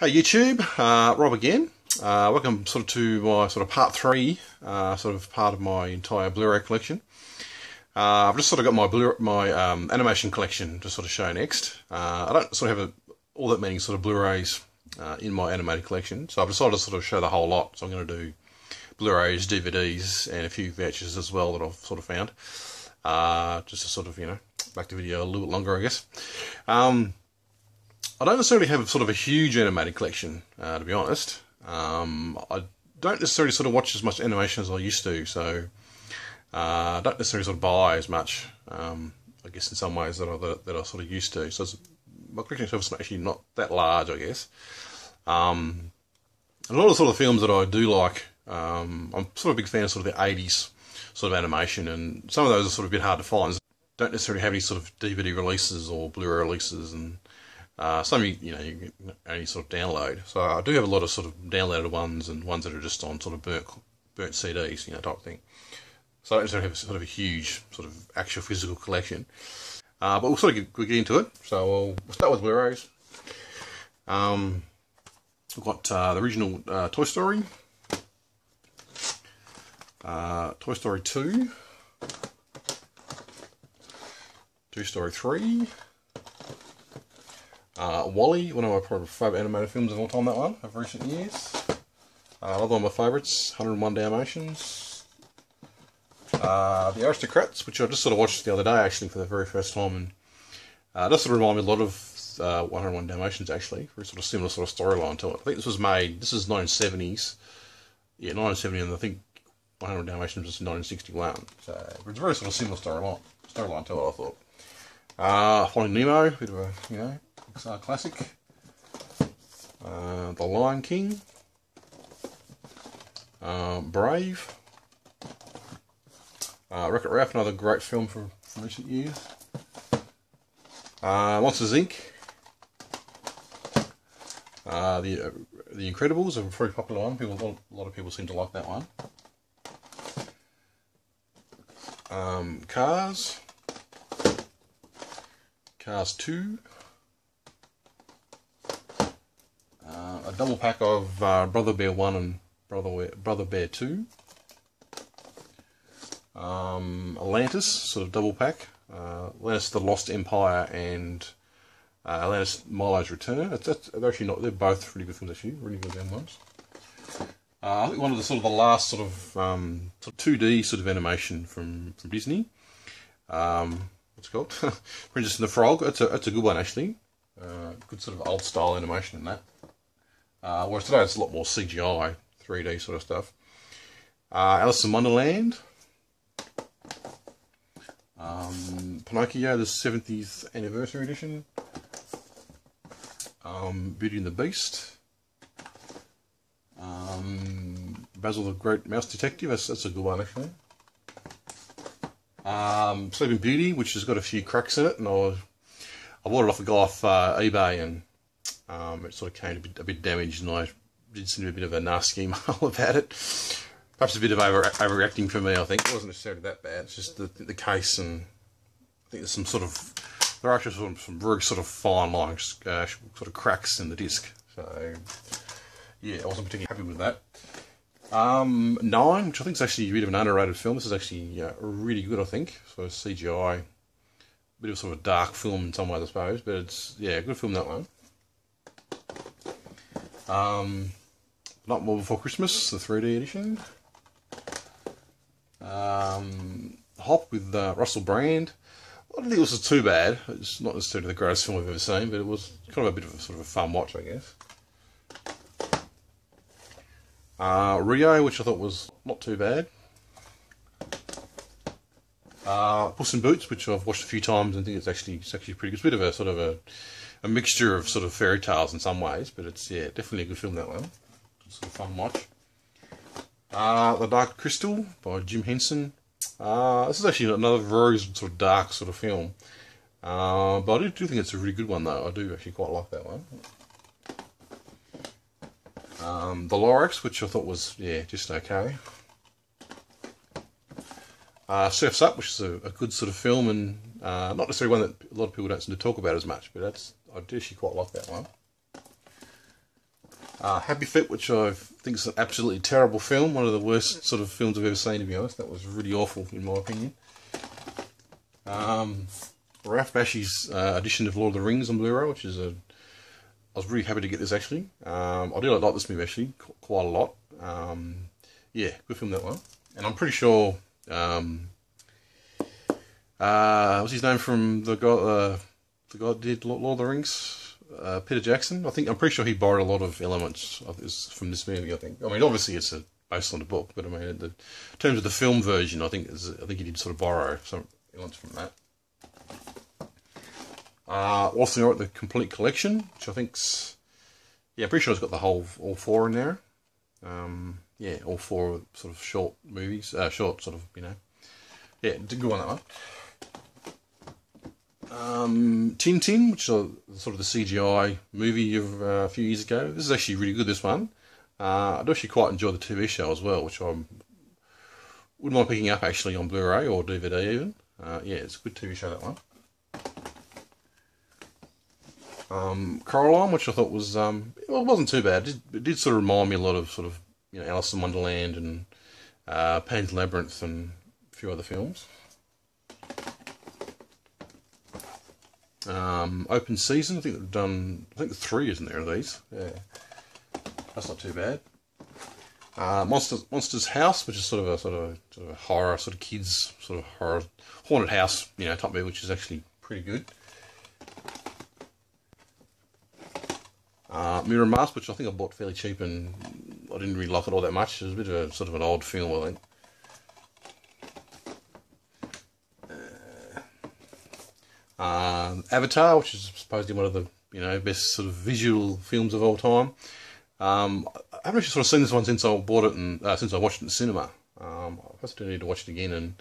Hey YouTube, Rob again. Welcome to my part 3, part of my entire Blu-ray collection. I've just got my animation collection to show next. I don't have all that many Blu-rays in my animated collection, so I've decided to show the whole lot. So I'm going to do Blu-rays, DVDs, and a few vouchers as well that I've found. Just to make the video a little bit longer, I guess. I don't necessarily have a huge animated collection, to be honest. I don't necessarily watch as much animation as I used to, so I don't necessarily buy as much. I guess in some ways that I used to. So my collection is actually not that large, I guess. A lot of films that I do like, I'm a big fan of the 80s animation, and some of those are a bit hard to find. Don't necessarily have any DVD releases or Blu-ray releases, and some you can only download. So I do have a lot of downloaded ones and ones that are just on burnt CDs, type of thing. So I don't have a huge actual physical collection. But we'll get into it. So we'll start with Blu-rays. We've got the original Toy Story, Toy Story 2, Toy Story 3. Wall-E, one of my probably favourite animated films of all time, that one, of recent years. Another one of my favourites, 101 Dalmatians. The Aristocrats, which I just watched the other day, actually, for the very first time, and does remind me a lot of 101 Dalmatians, actually. Very similar storyline to it. I think this is 1970s. Yeah, 1970, and I think 101 Dalmatians was 1961. So, it's a very similar storyline to it, I thought. Finding Nemo, bit of a, classic. The Lion King. Brave. Wreck-It Ralph, another great film from recent years. Monsters Inc. The Incredibles, a very popular one. A lot of people seem to like that one. Cars. Cars 2. A double pack of Brother Bear 1 and Brother Bear 2. Atlantis, double pack. Atlantis The Lost Empire and Atlantis Milo's Return. They're actually not, they're both really good films, actually. Really good damn ones. I think one of the last 2D animation from Disney. What's it called? Princess and the Frog. That's a good one, actually. Good old style animation in that. Whereas today it's a lot more CGI, 3D stuff. Alice in Wonderland. Pinocchio, the 70th anniversary edition. Beauty and the Beast. Basil the Great Mouse Detective. That's a good one, actually. Sleeping Beauty, which has got a few cracks in it, and I bought it off a guy off eBay, and it came a bit damaged, and I did send him a bit of a nasty email about it. Perhaps a bit of overreacting for me, I think. It wasn't necessarily that bad. It's just the case, and I think there's there are actually some very fine lines, cracks in the disc. So yeah, I wasn't particularly happy with that. 9, which I think is actually a bit of an underrated film. This is actually really good, I think. CGI, a bit of a dark film in some ways, I suppose, but it's a good film, that one. Nightmare Before Christmas, the 3D edition. Hop with Russell Brand. I don't think this was too bad. It's not necessarily the greatest film I've ever seen, but it was kind of a bit of a fun watch, I guess. Rio, which I thought was not too bad. Puss in Boots, which I've watched a few times and think it's actually pretty good. It's a bit of a mixture of fairy tales in some ways, but it's definitely a good film, that one. It's a fun watch. The Dark Crystal by Jim Henson. This is actually another very dark film. But I do think it's a really good one, though. I do actually quite like that one. The Lorax, which I thought was, just okay. Surf's Up, which is a good film, and not necessarily one that a lot of people don't seem to talk about as much, but I do actually quite like that one. Happy Feet, which I think is an absolutely terrible film. One of the worst sort of films I've ever seen, to be honest. That was really awful, in my opinion. Ralph Bakshi's edition of Lord of the Rings on Blu-ray, which is I was really happy to get this, actually. I do like this movie, actually, quite a lot. Yeah, good film, that one. And I'm pretty sure... what's his name from the guy that did Lord of the Rings? Peter Jackson. I'm pretty sure he borrowed a lot of elements of this from this movie. I mean, obviously it's based on the book, but I mean, in terms of the film version, I think he did sort of borrow some elements from that. Also, got the complete collection, which I think's, I'm pretty sure it's got all 4 in there. Yeah, all 4 sort of short movies, short sort of, yeah, it's a good one, that one. Tintin, which is sort of the CGI movie of a few years ago. This is actually really good, this one. I do actually quite enjoy the TV show as well, which I wouldn't mind picking up actually on Blu-ray or DVD even. Yeah, it's a good TV show, that one. Coraline, which I thought was, well, it wasn't too bad. It did sort of remind me a lot of sort of, Alice in Wonderland and Pan's Labyrinth and a few other films. Open Season, I think they've done, 3 isn't there of these? Yeah, that's not too bad. Monsters House, which is sort of a horror, sort of kids, sort of horror, haunted house, type movie, which is actually pretty good. Mirror Mask, which I think I bought fairly cheap, and I didn't really like it all that much. It was a bit of a sort of an odd film, I think. Avatar, which is supposedly one of the best sort of visual films of all time. I haven't actually sort of seen this one since I bought it and since I watched it in the cinema. I just do need to watch it again, and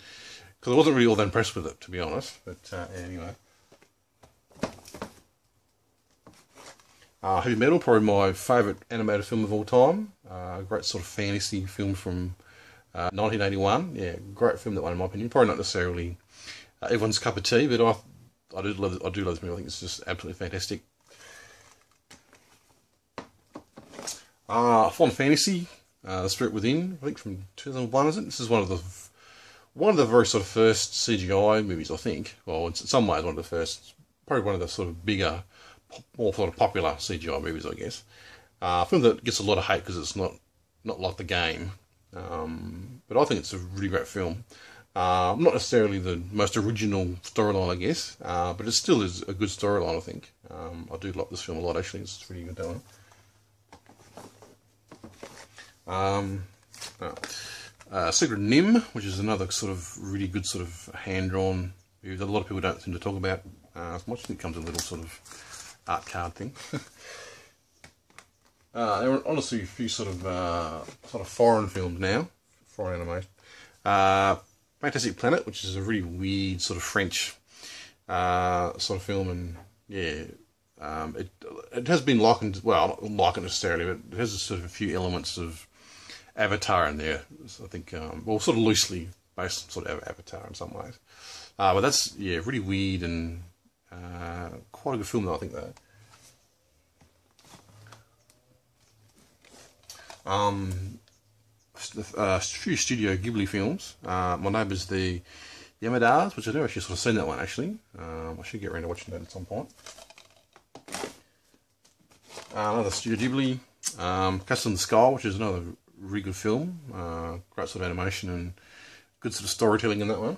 because I wasn't really all that impressed with it, to be honest. But anyway, Heavy Metal, probably my favourite animated film of all time. Great sort of fantasy film from 1981. Yeah, great film, that one, in my opinion. Probably not necessarily everyone's cup of tea, but I do love this movie. I think it's just absolutely fantastic. Fun Fantasy, The Spirit Within, I think from 2001, is it? This is one of the very sort of first CGI movies, I think. Well, in some ways one of the first, probably one of the sort of bigger, more sort of popular CGI movies, I guess. A film that gets a lot of hate because it's not like the game, but I think it's a really great film. Not necessarily the most original storyline, I guess, but it still is a good storyline, I think. I do like this film a lot, actually. It's really good, that one. Secret of Nim, which is another sort of really good sort of hand-drawn movie that a lot of people don't seem to talk about as much. I think it comes in a little sort of art card thing. There are honestly a few sort of foreign films now, foreign animation. Fantastic Planet, which is a really weird sort of French sort of film, and yeah, it has been likened, well, not likened necessarily, but it has sort of a few elements of Avatar in there. So I think, well, sort of loosely based on sort of Avatar in some ways. But that's, yeah, really weird and quite a good film, though, I think, though. A few Studio Ghibli films. My neighbours the Yamadas, which I never actually sort of seen that one, actually. I should get around to watching that at some point. Another Studio Ghibli, Castle in the Sky, which is another really good film. Great sort of animation and good sort of storytelling in that one.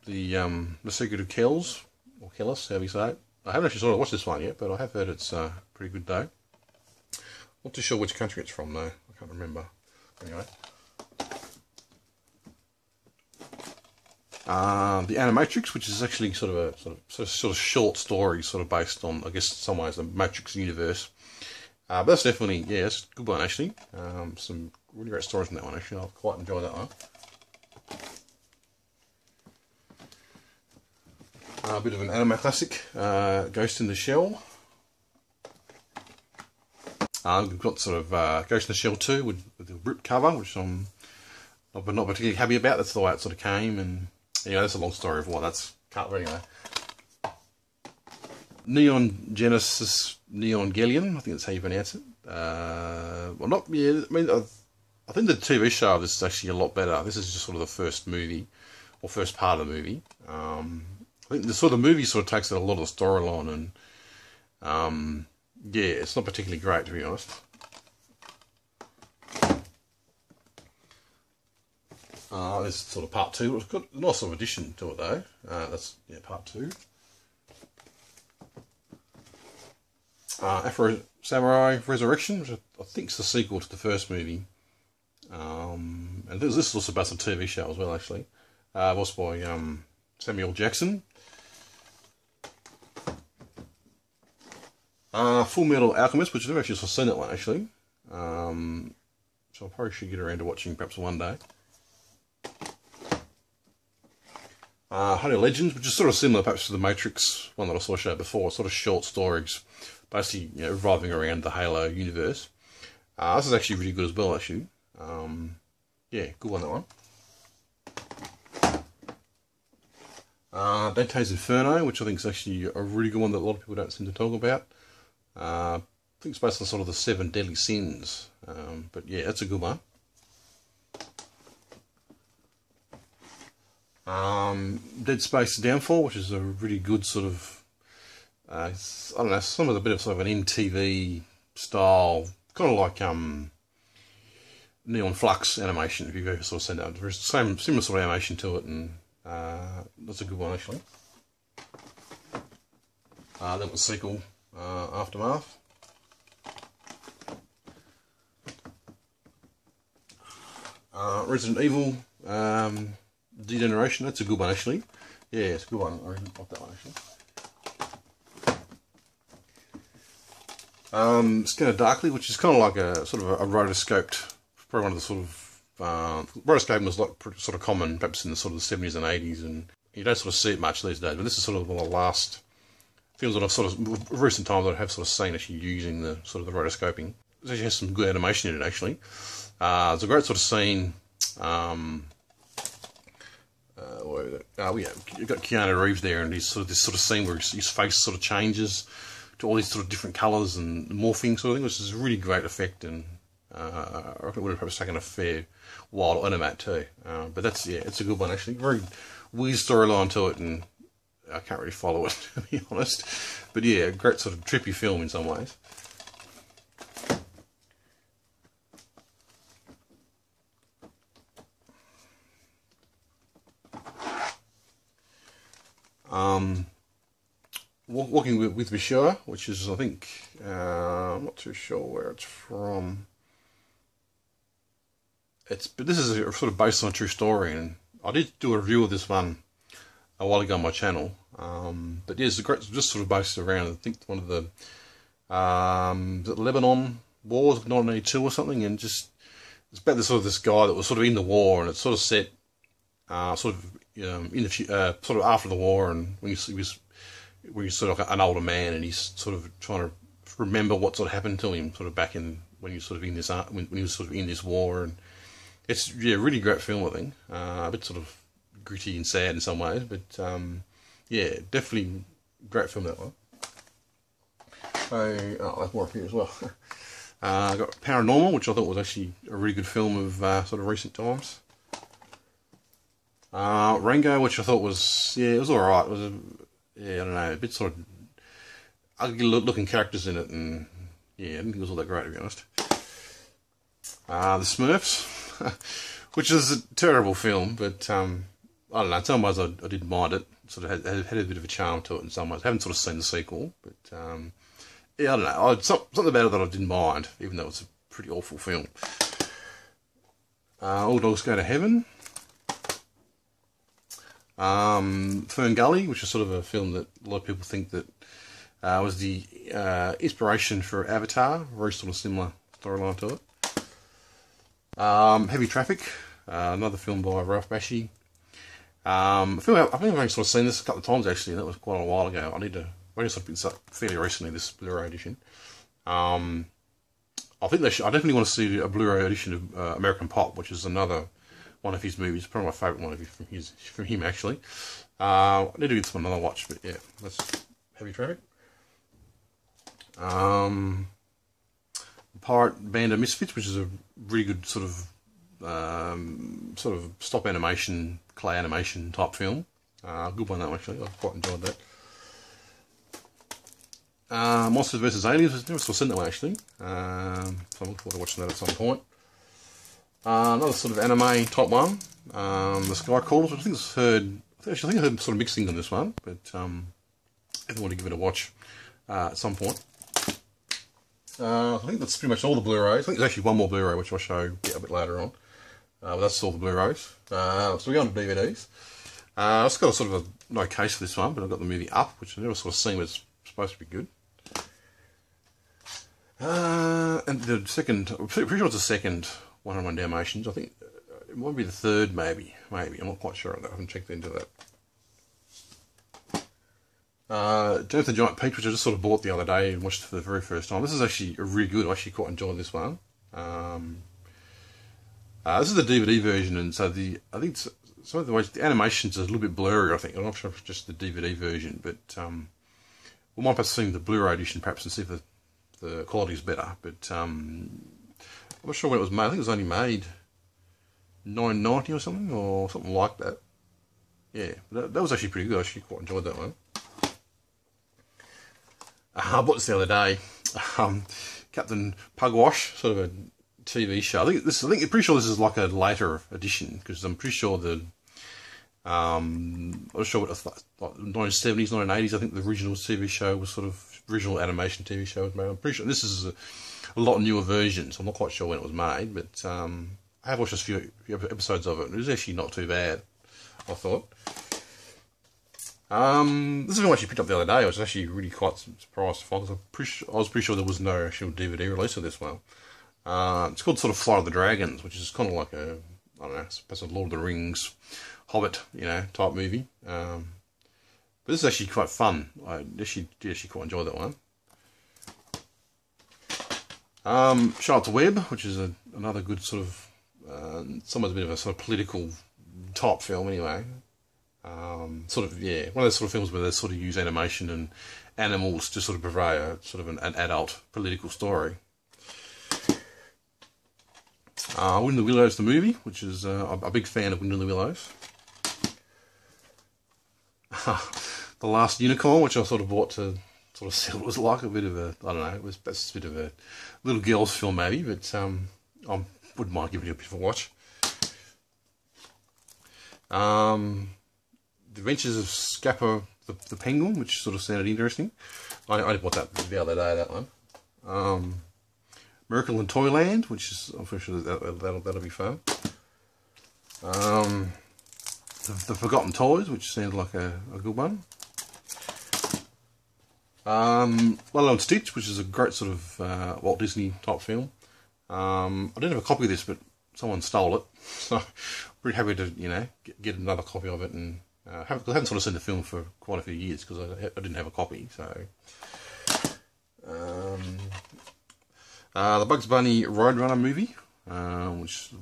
The Secret of Kells, or Kellis, however you say it. I haven't actually sort of watched this one yet, but I have heard it's pretty good, though. Not too sure which country it's from, though. I can't remember. Anyway. The Animatrix, which is actually sort of a short story, sort of based on, I guess, in some ways, the Matrix universe. But that's definitely, yeah, it's a good one, actually. Some really great stories in that one, actually. I've quite enjoyed that one. A bit of an anime classic, Ghost in the Shell. We've got sort of Ghost in the Shell 2 with the ripped cover, which I'm not particularly happy about. That's the way it sort of came, and Anyway, that's a long story of why that's cut, but anyway. Neon Genesis Neon Gelion, I think that's how you pronounce it. Well, not, yeah, I mean, I think the TV show of this is actually a lot better. This is just sort of the first movie, or first part of the movie. I think the movie sort of takes a lot of the storyline, and yeah, it's not particularly great, to be honest. This is sort of part 2. It's got a nice sort of addition to it though. That's, yeah, part 2. Afro Samurai Resurrection, which I think is the sequel to the first movie. And this is also based on a TV show as well, actually. Voiced by Samuel Jackson. Full Metal Alchemist, which I've never actually seen that one, actually. So I probably should get around to watching perhaps one day. Honey Legends, which is sort of similar perhaps to the Matrix one that I saw show before. Sort of short stories, basically, you know, revolving around the Halo universe. This is actually really good as well, actually. Yeah, good one, that one. Dante's Inferno, which I think is actually a really good one that a lot of people don't seem to talk about. I think it's based on sort of the 7 deadly sins. But yeah, that's a good one. Dead Space Downfall, which is a really good sort of, I don't know, some of the bit of sort of an MTV style, kind of like Neon Flux animation, if you've ever sort of seen that. There's the similar sort of animation to it, and that's a good one, actually. Then the sequel, Aftermath. Resident Evil, Degeneration, that's a good one, actually. Yeah, it's a good one. I really like that one, actually. Skin of Darkly, which is kind of like a sort of a rotoscoped, probably one of the sort of rotoscoping was like sort of common perhaps in the sort of the 70s and 80s, and you don't sort of see it much these days. But this is sort of one of the last films that I've sort of recent times that I have sort of seen actually using the sort of the rotoscoping. It actually has some good animation in it, actually. It's a great sort of scene. Yeah, you've got Keanu Reeves there, and he's sort of this sort of scene where his face sort of changes to all these sort of different colours and morphing sort of thing, which is a really great effect, and I reckon it would have perhaps taken a fair while to animate too. But that's, yeah, it's a good one, actually. Very weird storyline to it, and I can't really follow it, to be honest. But yeah, a great sort of trippy film in some ways. Walking with Bashir, which is, I think, I'm not too sure where it's from. But this is sort of based on a true story, and I did do a review of this one a while ago on my channel. But yeah, it's a great, just sort of based around, I think, one of the Lebanon wars of 1982 or something, and just it's about this guy that was sort of in the war, and it's sort of set sort of in the sort of after the war, and when he was sort of like an older man, and he's sort of trying to remember what sort of happened to him, sort of back in when he was sort of in this when he was sort of in this war, and it's, yeah, really great film, I think. A bit sort of gritty and sad in some ways, but yeah, definitely great film, that one. So, there's more up here as well. I got Paranormal, which I thought was actually a really good film of sort of recent times. Rango, which I thought was, yeah, it was alright. It was yeah, I don't know, a bit sort of ugly looking characters in it, and yeah, I didn't think it was all that great, to be honest. The Smurfs, which is a terrible film, but I don't know, in some ways I didn't mind it. Sort of had a bit of a charm to it in some ways. I haven't sort of seen the sequel, but yeah, I don't know. Something about it that I didn't mind, even though it's a pretty awful film. All Dogs Go to Heaven. Fern Gully, which is sort of a film that a lot of people think that was the inspiration for Avatar, very sort of similar storyline to it. Heavy Traffic, another film by Ralph Bakshi. I think I've only sort of seen this a couple of times, actually, and that was quite a while ago. I sort of picked this up fairly recently, this Blu-ray edition. I think I definitely want to see a Blu-ray edition of American Pop, which is another one of his movies. Probably my favourite one from him actually. I need to give this one another watch, but yeah, that's Heavy Traffic. Pirate Band of Misfits, which is a really good sort of stop animation, clay animation type film. Good one that one, actually. I quite enjoyed that. Monsters vs Aliens. I've never seen that one actually. So I'm looking forward to watching that at some point. Another sort of anime type one. The Sky Crawlers, which I think I heard sort of mixed things on this one, but I want to give it a watch at some point. I think that's pretty much all the Blu-rays. I think there's actually one more Blu-ray which I'll show a bit later on. But that's all the Blu-rays. So we go on to DVDs. I've just got a sort of no case for this one, but I've got the movie Up, which I've never sort of seen, but it's supposed to be good. And the second, I'm pretty sure it's the second 101 Dalmatians. I think it might be the third, maybe. I'm not quite sure on that. I haven't checked into that. Jonathan the Giant Peach, which I just sort of bought the other day and watched for the very first time. This is actually really good. I actually quite enjoyed this one. This is the DVD version, and so I think some of the ways the animations are a little bit blurry. I think I'm not sure if it's just the DVD version, but we might perhaps see the Blu-ray edition perhaps and see if the quality is better. But I'm not sure when it was made. I think it was only made $9.90 or something like that. Yeah, that was actually pretty good. I actually quite enjoyed that one. I bought this the other day. Captain Pugwash, sort of a TV show. I'm pretty sure this is like a later edition because I'm pretty sure I'm not sure what it was like 1970s, 1980s. I think the original TV show was original animation TV show was made. I'm pretty sure this is a lot newer version, so I'm not quite sure when it was made, but I have watched a few episodes of it, and it was actually not too bad, I thought. This is one I actually picked up the other day. I was actually really quite surprised to find, because I was pretty sure there was no actual DVD release of this one. It's called sort of Flight of the Dragons, which is kind of like I don't know, I suppose a Lord of the Rings, Hobbit, type movie. But this is actually quite fun. I actually quite enjoyed that one. Charlotte's Web, which is another good sort of, somewhat a bit of a sort of political type film anyway. One of those sort of films where they sort of use animation and animals to sort of provide a sort of an adult political story. Wind in the Willows, the movie, which is a big fan of Wind in the Willows. The Last Unicorn, which I sort of bought to sort of see what it was like. A bit of a, I don't know, that's a bit of a little girl's film maybe, but I wouldn't mind giving it a bit of a watch. The Adventures of Scapper the Penguin, which sort of sounded interesting. I bought that the other day, that one. Miracle in Toyland, which is, I'm pretty sure that'll be fun. The Forgotten Toys, which sounded like a good one. Lilo and Stitch, which is a great sort of Walt Disney type film. I didn't have a copy of this, but someone stole it, so I'm pretty happy to get another copy of it. And I haven't sort of seen the film for quite a few years because I didn't have a copy. So the Bugs Bunny Roadrunner movie,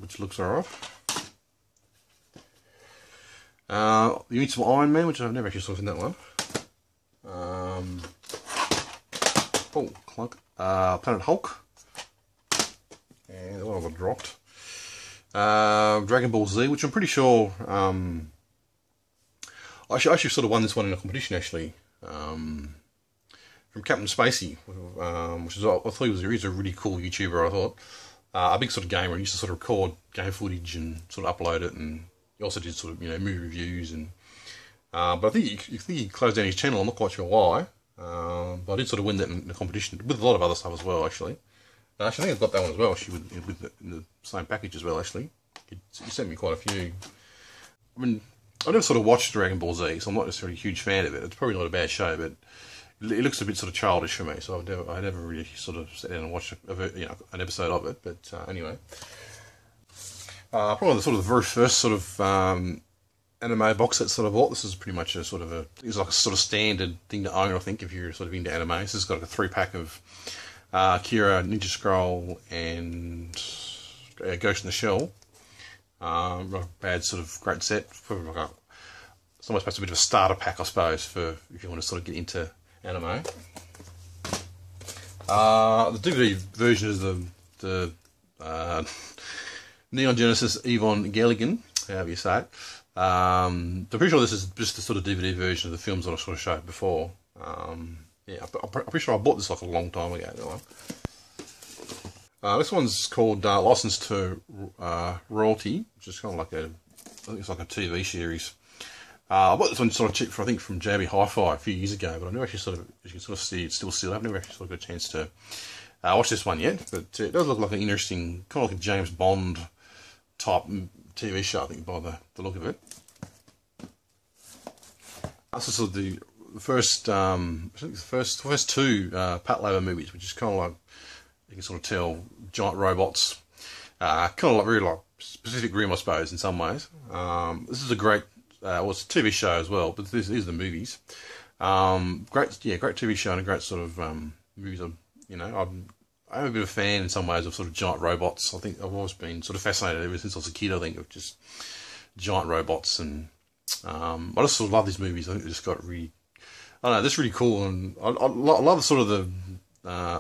which looks alright. The Invincible Iron Man, which I've never actually seen that one. Planet Hulk. And the one I dropped. Dragon Ball Z, which I'm pretty sure I actually sort of won this one in a competition actually, from Captain Spacey, which is, I thought he was a really cool YouTuber. I thought a big sort of gamer. He used to sort of record game footage and sort of upload it, and he also did sort of movie reviews and. But I think he closed down his channel. I'm not quite sure why. But I did sort of win that in the competition with a lot of other stuff as well. Actually, I think I've got that one as well. Actually, in the same package as well. Actually, he sent me quite a few. I mean, I never sort of watched Dragon Ball Z, so I'm not necessarily a huge fan of it. It's probably not a bad show, but it looks a bit sort of childish for me. So I never really sort of sat down and watched an episode of it. But anyway, probably the very first sort of anime box set sort of bought. This is pretty much it's like a sort of standard thing to own, I think, if you're sort of into anime. This has got like a 3-pack of Akira, Ninja Scroll, and Ghost in the Shell. Bad sort of great set. It's almost supposed to be a bit of a starter pack, I suppose, for if you want to sort of get into anime. The DVD version is the Neon Genesis Evangelion, however you say it. I'm pretty sure this is just the sort of DVD version of the films that I sort of showed before. Yeah, I'm pretty sure I bought this like a long time ago. This one's called License to Royalty, which is kind of like I think it's like a TV series. I bought this one sort of cheap for, I think, from JB Hi-Fi a few years ago, but I never actually as you can sort of see, it's still. I've never actually sort of got a chance to watch this one yet, but it does look like an interesting, kind of like a James Bond type TV show, I think, by the look of it. This is sort of the first, I think the first two Pat Labor movies, which is kind of like, you can sort of tell, giant robots, kind of like really like Pacific Rim, I suppose, in some ways. This is a great, well, it's a TV show as well, but these are the movies. Great TV show and a great sort of movies. You know, I'm a bit of a fan in some ways of sort of giant robots. I think I've always been sort of fascinated ever since I was a kid, I think, of just giant robots, and I just sort of love these movies. I think they just got really, I don't know, this really cool, and I love the sort of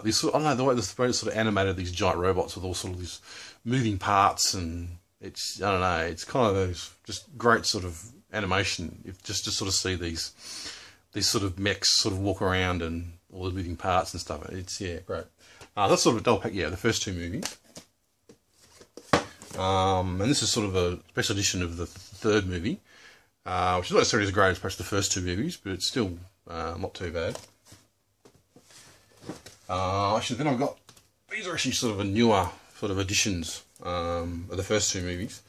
these sort of, I don't know, the way it's sort of animated, these giant robots with all sort of these moving parts, and it's, I don't know, it's kind of those just great sort of animation, just to sort of see these sort of mechs sort of walk around and all the moving parts and stuff. It's, yeah, great. That's sort of a double pack, yeah, the first two movies. And this is sort of a special edition of the third movie, which is not necessarily as great as perhaps the first two movies, but it's still not too bad. Actually, then I've got, these are actually sort of a newer sort of editions of the first two movies.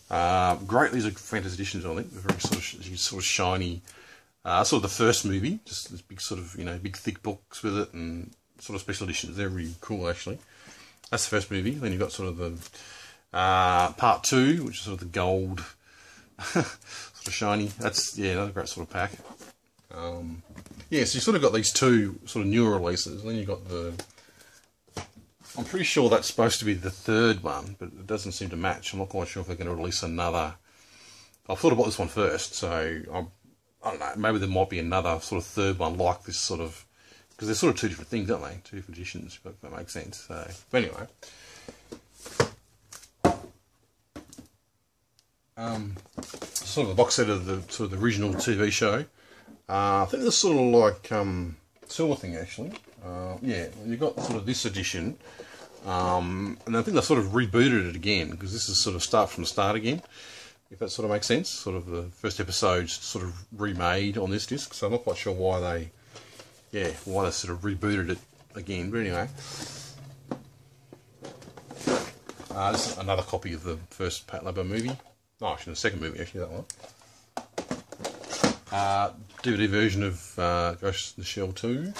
Great, these are fantasy editions, I think. They're very sort of shiny. Sort of the first movie, just this big sort of, you know, big thick books with it, and sort of special editions. They're really cool, actually. That's the first movie. Then you've got sort of the part two, which is sort of the gold, sort of shiny. That's, yeah, another great sort of pack. Yeah, so you sort of got these two sort of newer releases, and then you've got the, I'm pretty sure that's supposed to be the third one, but it doesn't seem to match. I'm not quite sure if they're going to release another. I thought I bought this one first, so I don't know, maybe there might be another sort of third one like this sort of, because they're sort of two different things, aren't they? Two different editions, if that makes sense. So, but anyway. Sort of a box set of the sort of the original TV show. I think it's sort of like silver thing, actually. Yeah, you've got sort of this edition, and I think they sort of rebooted it again, because this is sort of start from the start again, if that sort of makes sense. Sort of the first episode's sort of remade on this disc, so I'm not quite sure why they sort of rebooted it again. But anyway, this is another copy of the first Pat Labor movie. Oh, actually, the second movie, actually, that one. DVD version of Ghost in the Shell 2.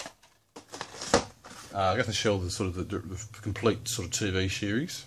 Ghost in the Shell is sort of the complete sort of TV series.